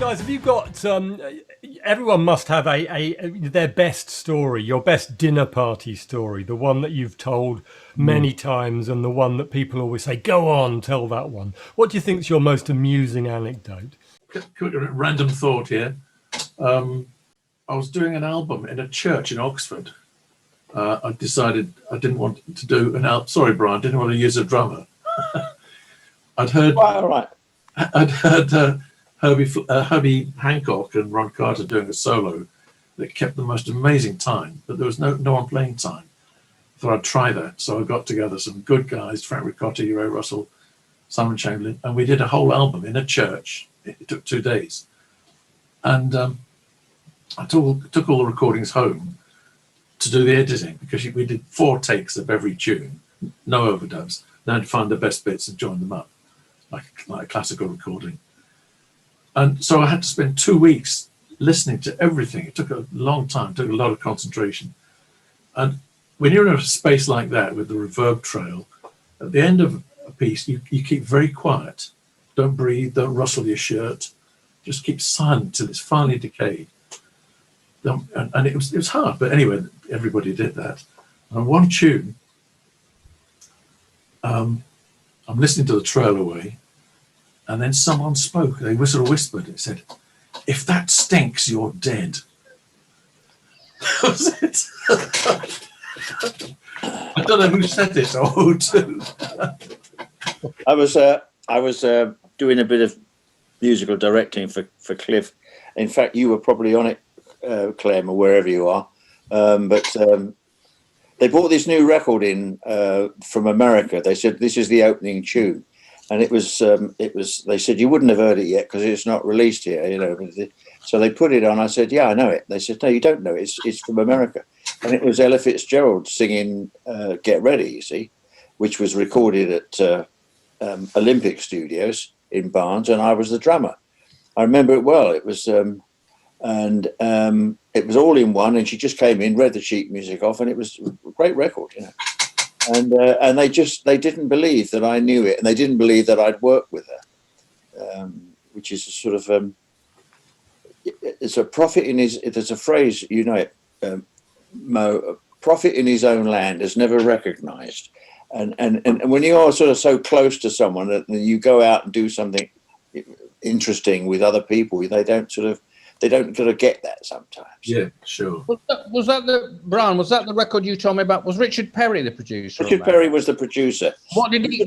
guys, have you got? Everyone must have their best story, your best dinner party story, the one that you've told many times, and the one that people always say, "Go on, tell that one." What do you think's your most amusing anecdote? Random thought here. I was doing an album in a church in Oxford. I decided I didn't want to do an album. Sorry, Brian, I didn't want to use a drummer. I'd heard. All right. I'd heard Herbie Hancock and Ron Carter doing a solo that kept the most amazing time, but there was no one playing time. Thought I'd try that, so I got together some good guys: Frank Ricotti, Ray Russell, Simon Chamberlain, and we did a whole album in a church. It took 2 days, and I took all the recordings home to do the editing, because we did 4 takes of every tune, no overdubs. Then I'd find the best bits and join them up, like a classical recording. And so I had to spend 2 weeks listening to everything. It took a long time, took a lot of concentration. And when you're in a space like that with the reverb trail, at the end of a piece, you keep very quiet. Don't breathe, don't rustle your shirt. Just keep silent till it's finally decayed. And it was hard, but anyway, everybody did that. And one tune, I'm listening to the trail away, and then someone spoke. They whispered. It said, "If that stinks, you're dead." That was it. I don't know who said it or who to. I was doing a bit of musical directing for Cliff. In fact, you were probably on it, Clem, or wherever you are. But they brought this new record in from America. They said this is the opening tune, and it was. They said you wouldn't have heard it yet because it's not released here, you know. So they put it on. I said, "Yeah, I know it." They said, "No, you don't know it. It's from America," and it was Ella Fitzgerald singing "Get Ready," you see, which was recorded at Olympic Studios in Barnes, and I was the drummer. I remember it well. It was. It was all in one, and she just came in, read the sheet music off, and it was a great record, you know. And they didn't believe that I knew it, and they didn't believe that I'd worked with her, which is a sort of it's a prophet in his. There's a phrase, you know it, Mo. A prophet in his own land is never recognised, and when you are sort of so close to someone that you go out and do something interesting with other people, they don't sort of get that sometimes. Yeah, sure. Was that the record you told me about? Was Richard Perry the producer? Richard Perry was the producer. What did he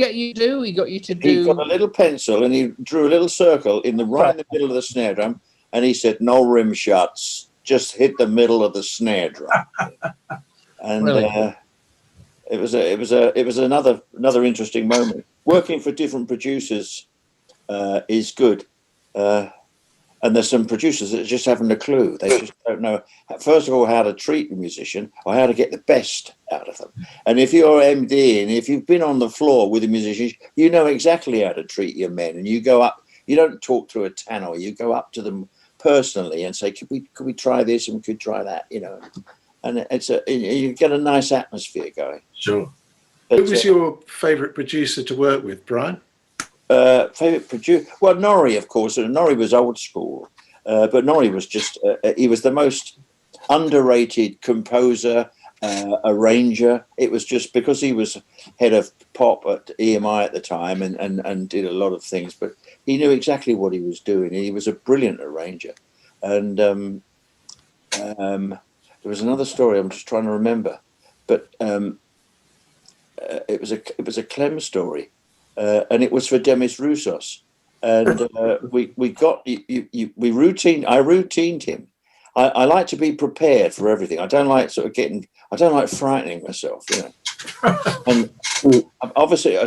get you to do? He got you to do. He got a little pencil and he drew a little circle in the middle of the snare drum, and he said, "No rim shots, just hit the middle of the snare drum." And really? It was another interesting moment. Working for different producers is good. And there's some producers that just haven't a clue. They just don't know, first of all, how to treat a musician or how to get the best out of them. And if you're MD and if you've been on the floor with the musicians, you know exactly how to treat your men. And you go up, you don't talk through a tannoy, you go up to them personally and say, could we try this and we could try that, you know. And you get a nice atmosphere going. Sure. But, who was your favourite producer to work with, Brian? Favourite producer? Well, Norrie, of course. Norrie was old school, but Norrie was just, he was the most underrated composer, arranger. It was just because he was head of pop at EMI at the time and did a lot of things, but he knew exactly what he was doing. He was a brilliant arranger. And there was another story I'm just trying to remember, but it was a Clem story. And it was for Demis Roussos, and I routined him. I like to be prepared for everything. I don't like frightening myself, you know. And obviously,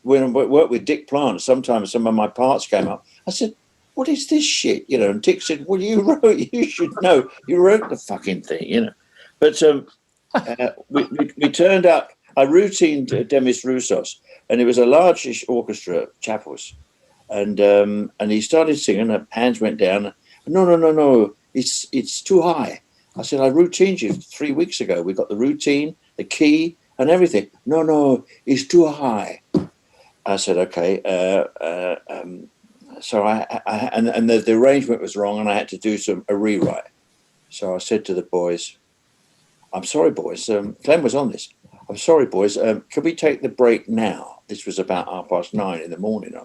when I worked with Dick Plant, sometimes some of my parts came up. I said, "What is this shit?" You know, and Dick said, "Well, you should know. You wrote the fucking thing, you know." But we turned up. I routined Demis Roussos, and it was a large orchestra, chapels, and he started singing. And hands went down. No, it's too high. I said, I routined you 3 weeks ago. We got the routine, the key, and everything. No, it's too high. I said, okay. so and the arrangement was wrong, and I had to do a rewrite. So I said to the boys, "I'm sorry, boys. Clem was on this. I'm sorry, boys. Could we take the break now?" This was about 9:30 in the morning,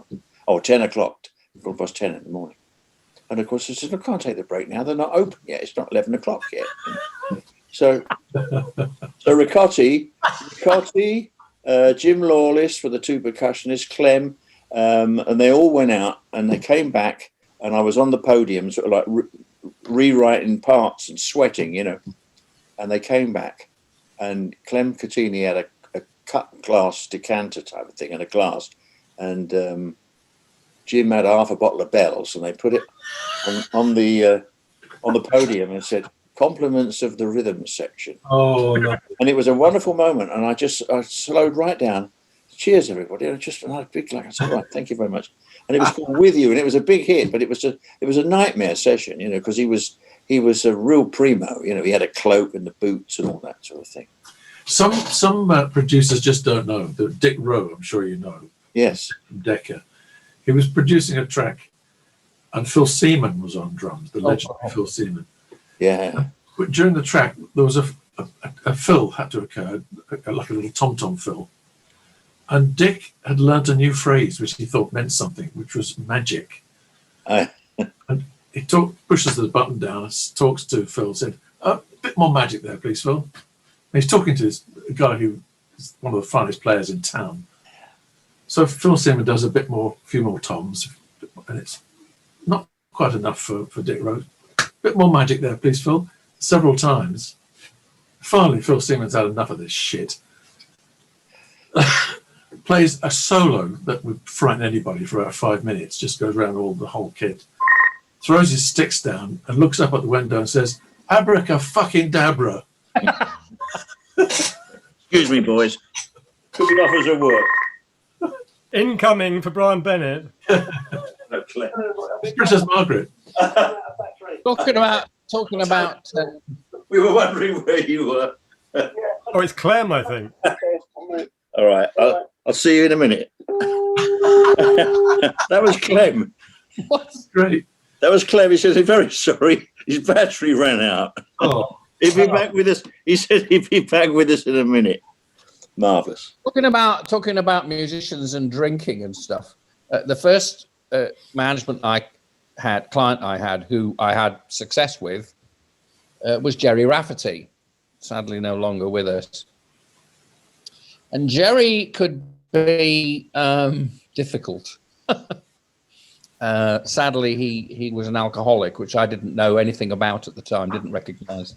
or 10 o'clock, 10 in the morning. And of course, I said, "I can't take the break now. They're not open yet. It's not 11 o'clock yet." So Ricotti, Jim Lawless for the two percussionists, Clem, and they all went out, and they came back, and I was on the podium, sort of like rewriting parts and sweating, and they came back, and Clem Cattini had a cut glass decanter type of thing and a glass, and Jim had half a bottle of Bell's, and they put it on the podium and said, "Compliments of the rhythm section." Oh, no. And it was a wonderful moment, and I slowed right down. "Cheers, everybody!" And I big like I said, "Right, thank you very much." And it was called "With You," and it was a big hit, but it was a nightmare session, because he was a real primo. He had a cloak and the boots and all that sort of thing. Some producers just don't know. Dick Rowe, I'm sure you know. Yes. From Decca. He was producing a track, and Phil Seaman was on drums, the legendary Phil Seaman. Yeah. But during the track, there was a fill had to occur, like a little tom-tom fill. And Dick had learnt a new phrase, which he thought meant something, which was magic. And he pushes the button down, talks to Phil, said, "A bit more magic there, please, Phil." And he's talking to this guy who is one of the finest players in town. So Phil Seaman does a few more toms, and it's not quite enough for Dick Rowe. "Bit more magic there, please, Phil," several times. Finally, Phil Seaman's had enough of this shit. Plays a solo that would frighten anybody for about 5 minutes, just goes around the whole kit, throws his sticks down and looks up at the window and says, "Abraca-fucking-dabra." Excuse me, boys. Took it off as a work. Incoming for Brian Bennett. Princess Margaret. Talking about. We were wondering where you were. Oh, it's Clem, I think. All right. I'll see you in a minute. That was Clem. What's Great. That was Clem. He says, "I'm very sorry. His battery ran out. Oh, He'll be back with us." He said he'd be back with us in a minute. Marvellous. talking about musicians and drinking and stuff. The first client I had, who I had success with, was Gerry Rafferty. Sadly, no longer with us. And Gerry could be difficult. Sadly, he was an alcoholic, which I didn't know anything about at the time, didn't recognise,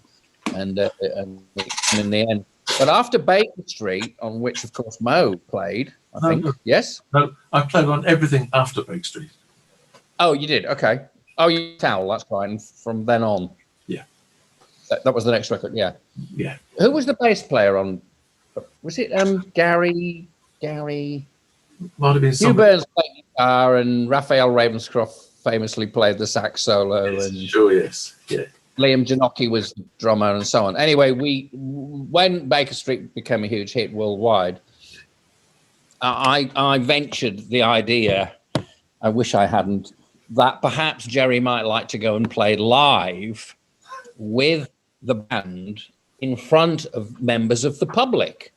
and in the end. But after Baker Street, on which of course Mo played, I think. Yes. No, I played on everything after Baker Street. Oh, you did. Okay. Oh, you towel. That's right. And from then on. Yeah. That was the next record. Yeah. Yeah. Who was the bass player on? Was it Gerry? Might have been Hugh somebody. Burns played guitar, and Raphael Ravenscroft famously played the sax solo, and Sure, yes. Yeah. Liam Janocki was the drummer, and so on. Anyway, when Baker Street became a huge hit worldwide, I ventured the idea, I wish I hadn't, that perhaps Gerry might like to go and play live with the band in front of members of the public.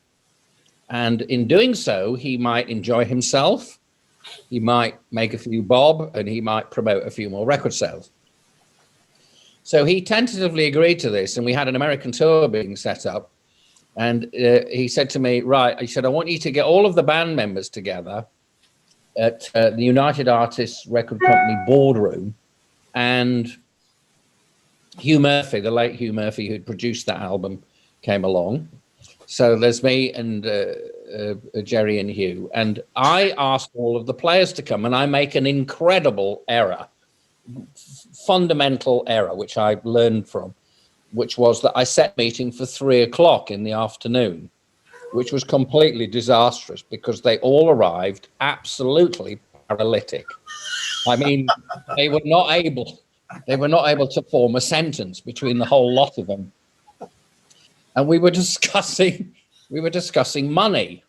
And in doing so, he might enjoy himself, he might make a few bob, and he might promote a few more record sales. So he tentatively agreed to this, and we had an American tour being set up. And he said to me, "Right," he said, "I want you to get all of the band members together at the United Artists Record Company boardroom." And Hugh Murphy, the late Hugh Murphy, who'd produced that album, came along. So there's me and Gerry and Hugh. And I asked all of the players to come, and I make an incredible error, fundamental error, which I learned from, which was that I set meeting for 3 o'clock in the afternoon, which was completely disastrous because they all arrived absolutely paralytic. I mean, they were not able to form a sentence between the whole lot of them. And we were discussing money.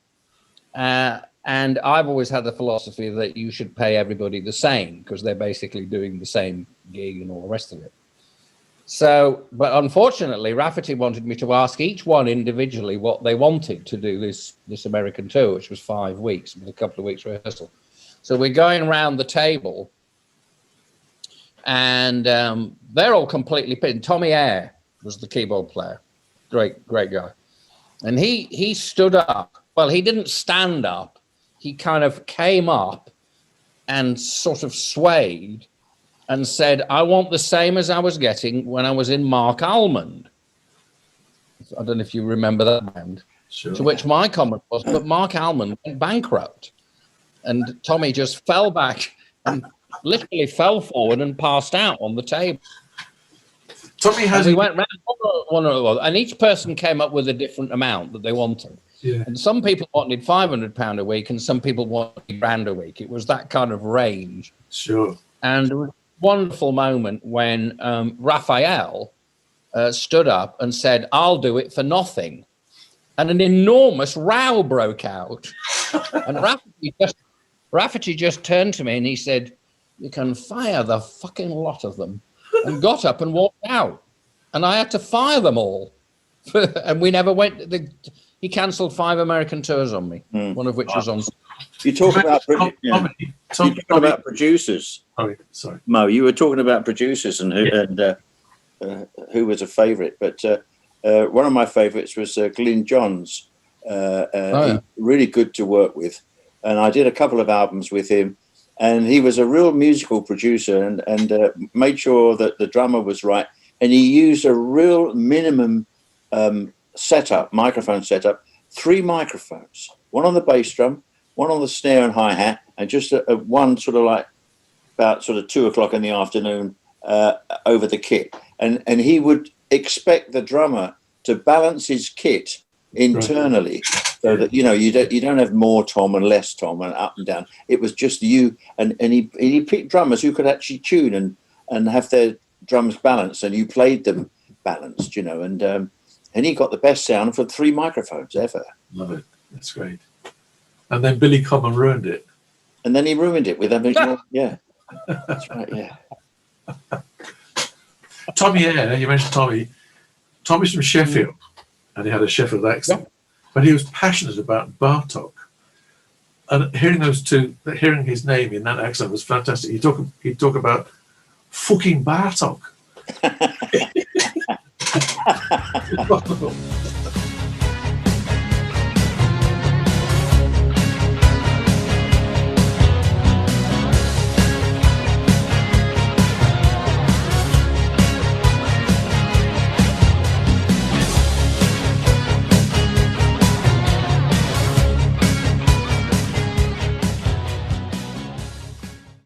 And I've always had the philosophy that you should pay everybody the same because they're basically doing the same gig and all the rest of it. So, but unfortunately, Rafferty wanted me to ask each one individually what they wanted to do this American tour, which was 5 weeks with a couple of weeks rehearsal. So we're going around the table, and they're all completely pinned. Tommy Eyre was the keyboard player, great guy, and he stood up. Well, he didn't stand up. He kind of came up and sort of swayed and said, I want the same as I was getting when I was in Mark Almond. I don't know if you remember that band. Sure. To which my comment was, but Mark Almond went bankrupt. And Tommy just fell back and literally fell forward and passed out on the table. Tommy has. We went round one or other, and each person came up with a different amount that they wanted. Yeah. And some people wanted £500 a week, and some people wanted £1,000 a week. It was that kind of range. Sure. And it was a wonderful moment when Raphael stood up and said, I'll do it for nothing. And an enormous row broke out. And Rafferty just turned to me and he said, you can fire the fucking lot of them. And got up and walked out. And I had to fire them all. And we never went. He cancelled 5 American tours on me, one of which was on. You talk about producers. Sorry. Mo, you were talking about producers and who was a favourite. But one of my favourites was Glyn Johns. Really good to work with. And I did a couple of albums with him. And he was a real musical producer and made sure that the drummer was right. And he used a real minimum microphone setup, 3 microphones, one on the bass drum, one on the snare and hi-hat, and just one sort of like about sort of 2 o'clock in the afternoon over the kit. And he would expect the drummer to balance his kit internally, so that you don't have more tom and less tom and up and down. It was just you, and he picked drummers who could actually tune and have their drums balanced, and you played them balanced, and he got the best sound for 3 microphones ever. Love it. That's great. And then Billy Common ruined it. And then he ruined it with having yeah. That's right, yeah. Tommy Eyre, you mentioned Tommy. Tommy's from Sheffield, and he had a Sheffield accent, but he was passionate about Bartok. And hearing his name in that accent was fantastic. He'd talk about fucking Bartok.